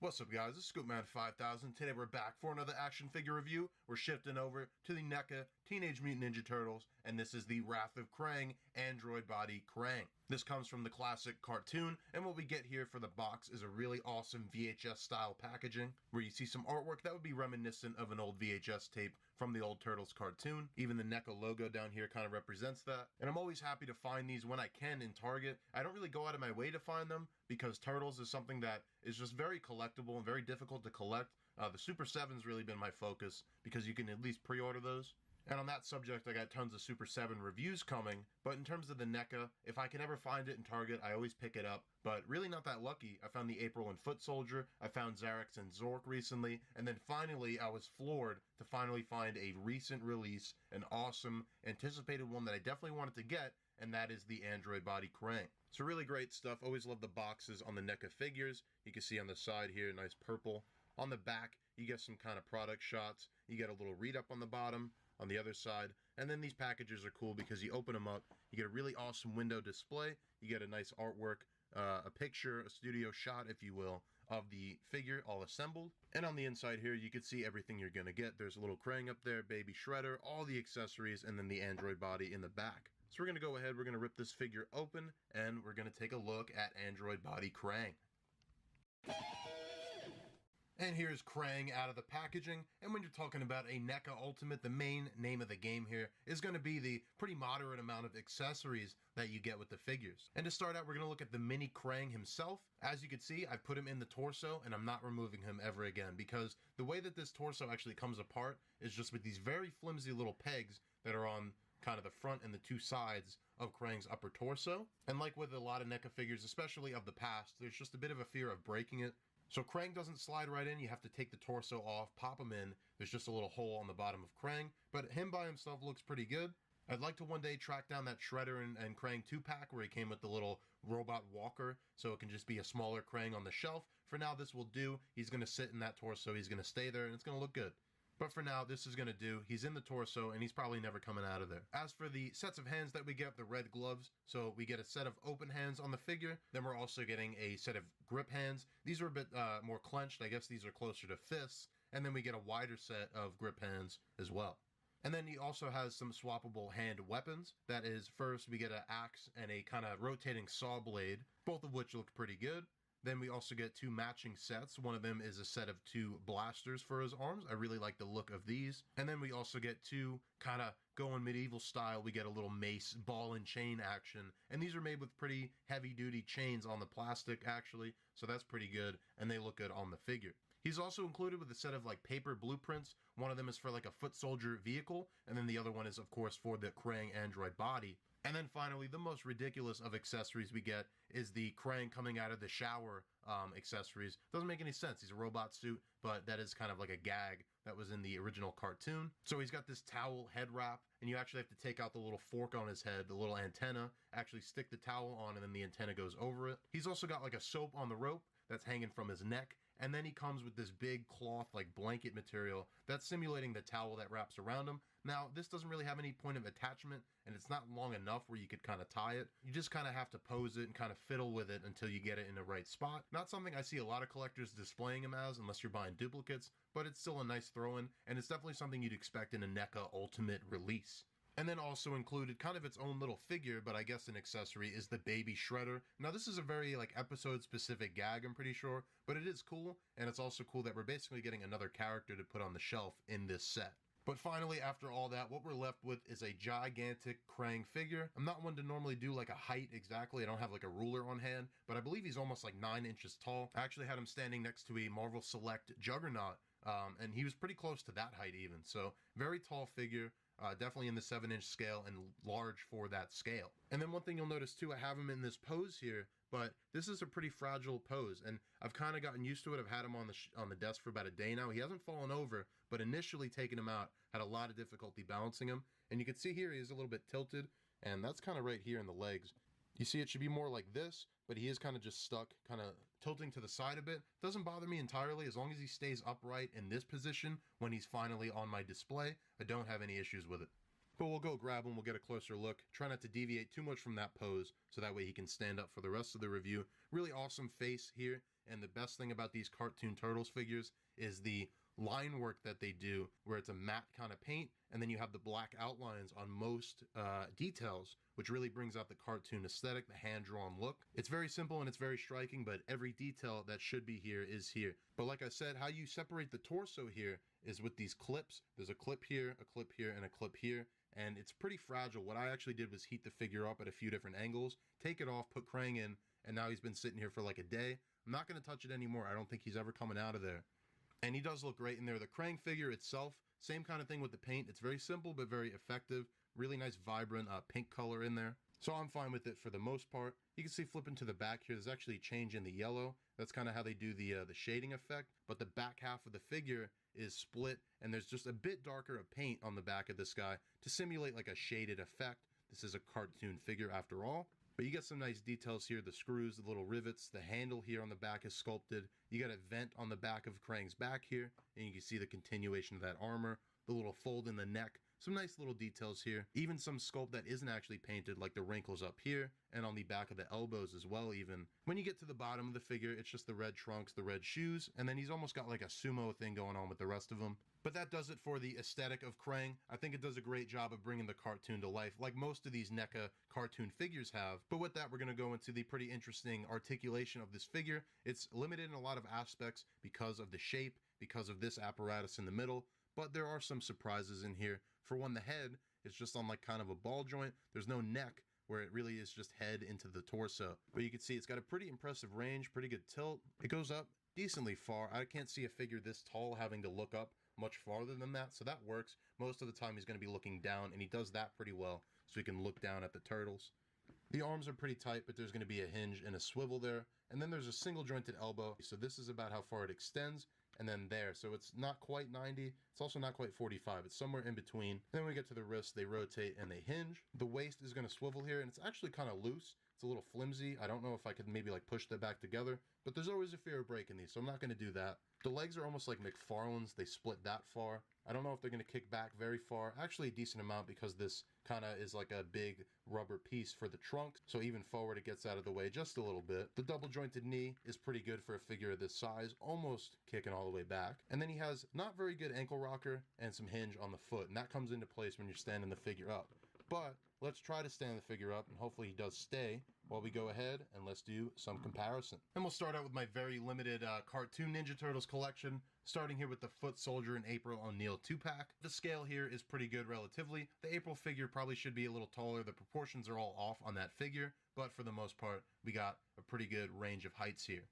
What's up guys, it's ScoopMan5000. Today we're back for another action figure review. We're shifting over to the NECA Teenage Mutant Ninja Turtles, and this is the Wrath of Krang Android Body Krang. This comes from the classic cartoon, and what we get here for the box is a really awesome VHS style packaging, where you see some artwork that would be reminiscent of an old VHS tape from the old Turtles cartoon. Even the NECA logo down here kind of represents that. And I'm always happy to find these when I can in Target. I don't really go out of my way to find them, because Turtles is something that is just very collectible and very difficult to collect. The Super 7's really been my focus, because you can at least pre-order those. And on that subject, I got tons of Super 7 reviews coming, but in terms of the NECA, if I can ever find it in Target, I always pick it up, but really not that lucky. I found the April and Foot Soldier, I found Xerax and Zork recently, and then finally I was floored to finally find a recent release, an awesome, anticipated one that I definitely wanted to get, and that is the Android Body Krang. So really great stuff. Always love the boxes on the NECA figures. You can see on the side here, nice purple. On the back, you get some kind of product shots. You get a little read-up on the bottom, on the other side, and then these packages are cool because you open them up, you get a really awesome window display, you get a nice artwork, a picture, a studio shot, if you will, of the figure all assembled. And on the inside here, you can see everything you're gonna get. There's a little Krang up there, Baby Shredder, all the accessories, and then the Android body in the back. So we're gonna go ahead, we're gonna rip this figure open, and we're gonna take a look at Android Body Krang. And here's Krang out of the packaging, and when you're talking about a NECA Ultimate, the main name of the game here is going to be the pretty moderate amount of accessories that you get with the figures. And to start out, we're going to look at the mini Krang himself. As you can see, I've put him in the torso, and I'm not removing him ever again, because the way that this torso actually comes apart is just with these very flimsy little pegs that are on kind of the front and the two sides of Krang's upper torso. And like with a lot of NECA figures, especially of the past, there's just a bit of a fear of breaking it. So Krang doesn't slide right in, you have to take the torso off, pop him in. There's just a little hole on the bottom of Krang, but him by himself looks pretty good. I'd like to one day track down that Shredder and Krang 2-pack where he came with the little robot walker, so it can just be a smaller Krang on the shelf. For now, this will do. He's going to sit in that torso, he's going to stay there, and it's going to look good. But for now, this is going to do. He's in the torso, and he's probably never coming out of there. As for the sets of hands that we get, the red gloves, so we get a set of open hands on the figure. Then we're also getting a set of grip hands. These are a bit more clenched. I guess these are closer to fists. And then we get a wider set of grip hands as well. And then he also has some swappable hand weapons. That is, first we get an axe and a kind of rotating saw blade, both of which look pretty good. Then we also get two matching sets. One of them is a set of two blasters for his arms. I really like the look of these. And then we also get two kind of going medieval style. We get a little mace ball and chain action. And these are made with pretty heavy duty chains on the plastic actually. So that's pretty good. And they look good on the figure. He's also included with a set of like paper blueprints. One of them is for like a foot soldier vehicle. And then the other one is of course for the Krang android body. And then finally, the most ridiculous of accessories we get is the Krang coming out of the shower accessories. Doesn't make any sense. He's a robot suit, but that is kind of like a gag that was in the original cartoon. So he's got this towel head wrap, and you actually have to take out the little fork on his head, the little antenna, actually stick the towel on, and then the antenna goes over it. He's also got like a soap on the rope that's hanging from his neck. And then he comes with this big cloth like blanket material that's simulating the towel that wraps around him. Now, this doesn't really have any point of attachment, and it's not long enough where you could kind of tie it. You just kind of have to pose it and kind of fiddle with it until you get it in the right spot. Not something I see a lot of collectors displaying him as unless you're buying duplicates, but it's still a nice throw-in, and it's definitely something you'd expect in a NECA Ultimate release. And then also included, kind of its own little figure, but I guess an accessory, is the Baby Shredder. Now this is a very like episode specific gag, I'm pretty sure, but it is cool, and it's also cool that we're basically getting another character to put on the shelf in this set. But finally, after all that, what we're left with is a gigantic Krang figure. I'm not one to normally do like a height exactly. I don't have like a ruler on hand, but I believe he's almost like 9 inches tall. I actually had him standing next to a Marvel Select Juggernaut, and he was pretty close to that height even. So very tall figure. Definitely in the 7-inch scale and large for that scale. And then one thing you'll notice too, I have him in this pose here, but this is a pretty fragile pose, and I've kind of gotten used to it. I've had him on the desk for about a day now. He hasn't fallen over, but initially taking him out, had a lot of difficulty balancing him. And you can see here he is a little bit tilted, and that's kind of right here in the legs. You see it should be more like this, but he is kind of just stuck, kind of tilting to the side a bit. Doesn't bother me entirely as long as he stays upright in this position when he's finally on my display. I don't have any issues with it. But we'll go grab him, we'll get a closer look. Try not to deviate too much from that pose, so that way he can stand up for the rest of the review. Really awesome face here, and the best thing about these cartoon Turtles figures is the line work that they do, where it's a matte kind of paint, and then you have the black outlines on most details, which really brings out the cartoon aesthetic, the hand-drawn look. It's very simple and it's very striking, but every detail that should be here is here. But like I said, how you separate the torso here is with these clips. There's a clip here, and a clip here, and it's pretty fragile. What I actually did was heat the figure up at a few different angles, take it off, put Krang in, and now he's been sitting here for like a day. I'm not going to touch it anymore. I don't think he's ever coming out of there. And he does look great in there. The Krang figure itself, same kind of thing with the paint. It's very simple but very effective. Really nice vibrant pink color in there. So I'm fine with it for the most part. You can see flipping to the back here, there's actually a change in the yellow. That's kind of how they do the shading effect. But the back half of the figure is split, and there's just a bit darker of paint on the back of this guy to simulate like a shaded effect. This is a cartoon figure after all. But you get some nice details here, the screws, the little rivets, the handle here on the back is sculpted. You got a vent on the back of Krang's back here, and you can see the continuation of that armor, the little fold in the neck, some nice little details here. Even some sculpt that isn't actually painted, like the wrinkles up here, and on the back of the elbows as well even. When you get to the bottom of the figure, it's just the red trunks, the red shoes, and then he's almost got like a sumo thing going on with the rest of them. But that does it for the aesthetic of Krang. I think it does a great job of bringing the cartoon to life, like most of these NECA cartoon figures have. But with that, we're going to go into the pretty interesting articulation of this figure. It's limited in a lot of aspects because of the shape, because of this apparatus in the middle, but there are some surprises in here. For one, the head is just on like kind of a ball joint. There's no neck, where it really is just head into the torso. But you can see it's got a pretty impressive range, pretty good tilt. It goes up decently far. I can't see a figure this tall having to look up much farther than that, so that works. Most of the time he's going to be looking down, and he does that pretty well, so he can look down at the turtles. The arms are pretty tight, but there's going to be a hinge and a swivel there, and then there's a single jointed elbow, so this is about how far it extends, and then there, so it's not quite 90, it's also not quite 45, it's somewhere in between. Then we get to the wrists, they rotate and they hinge. The waist is going to swivel here, and it's actually kind of loose. It's a little flimsy. I don't know if I could maybe like push that back together, but there's always a fear of breaking these, so I'm not going to do that. The legs are almost like McFarlane's. They split that far. I don't know if they're going to kick back very far. Actually a decent amount, because this kind of is like a big rubber piece for the trunk. So even forward it gets out of the way just a little bit. The double jointed knee is pretty good for a figure of this size, almost kicking all the way back. And then he has not very good ankle rocker and some hinge on the foot. And that comes into place when you're standing the figure up. But let's try to stand the figure up, and hopefully he does stay while we go ahead and let's do some comparison. And we'll start out with my very limited cartoon Ninja Turtles collection, starting here with the Foot Soldier and April O'Neil 2-pack. The scale here is pretty good relatively. The April figure probably should be a little taller. The proportions are all off on that figure, but for the most part, we got a pretty good range of heights here.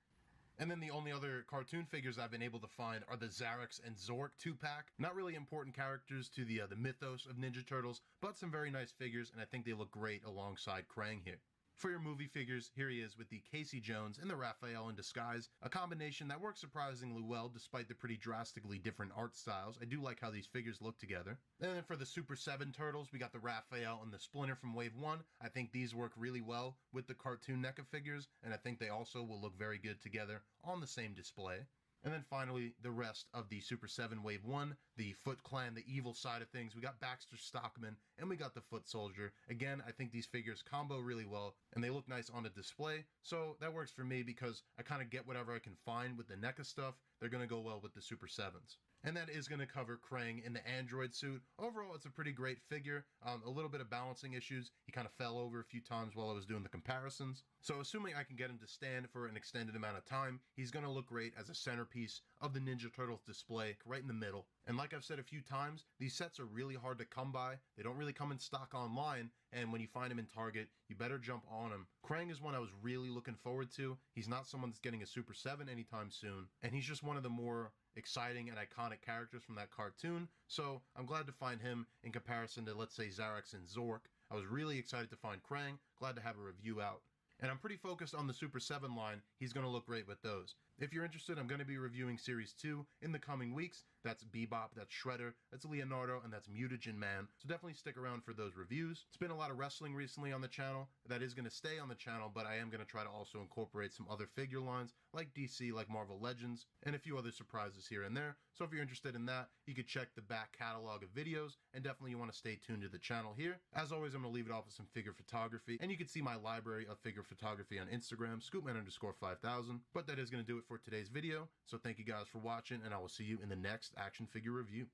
And then the only other cartoon figures I've been able to find are the Xarax and Zork 2-pack. Not really important characters to the mythos of Ninja Turtles, but some very nice figures, and I think they look great alongside Krang here. For your movie figures, here he is with the Casey Jones and the Raphael in disguise, a combination that works surprisingly well despite the pretty drastically different art styles. I do like how these figures look together. And then for the Super 7 Turtles, we got the Raphael and the Splinter from Wave 1. I think these work really well with the cartoon NECA figures, and I think they also will look very good together on the same display. And then finally, the rest of the Super 7 Wave 1, the Foot Clan, the evil side of things. We got Baxter Stockman, and we got the Foot Soldier. Again, I think these figures combo really well, and they look nice on a display. So that works for me because I kind of get whatever I can find with the NECA stuff. They're going to go well with the Super 7s. And that is going to cover Krang in the android suit. Overall, it's a pretty great figure. A little bit of balancing issues. He kind of fell over a few times while I was doing the comparisons. So assuming I can get him to stand for an extended amount of time, he's going to look great as a centerpiece of the Ninja Turtles display right in the middle. And like I've said a few times, these sets are really hard to come by. They don't really come in stock online, and when you find them in Target, you better jump on them. Krang is one I was really looking forward to. He's not someone that's getting a Super 7 anytime soon, and he's just one of the more exciting and iconic characters from that cartoon, so I'm glad to find him in comparison to, let's say, Xarax and Zork. I was really excited to find Krang, glad to have a review out. And I'm pretty focused on the Super 7 line. He's going to look great with those. If you're interested, I'm going to be reviewing Series 2 in the coming weeks. That's Bebop, that's Shredder, that's Leonardo, and that's Mutagen Man. So definitely stick around for those reviews. It's been a lot of wrestling recently on the channel. That is going to stay on the channel, but I am going to try to also incorporate some other figure lines like DC, like Marvel Legends, and a few other surprises here and there. So if you're interested in that, you could check the back catalog of videos, and definitely you want to stay tuned to the channel here. As always, I'm going to leave it off with some figure photography, and you can see my library of figure photography on Instagram, scoopman_5000. But that is going to do it for today's video. So thank you guys for watching, and I will see you in the next action figure review.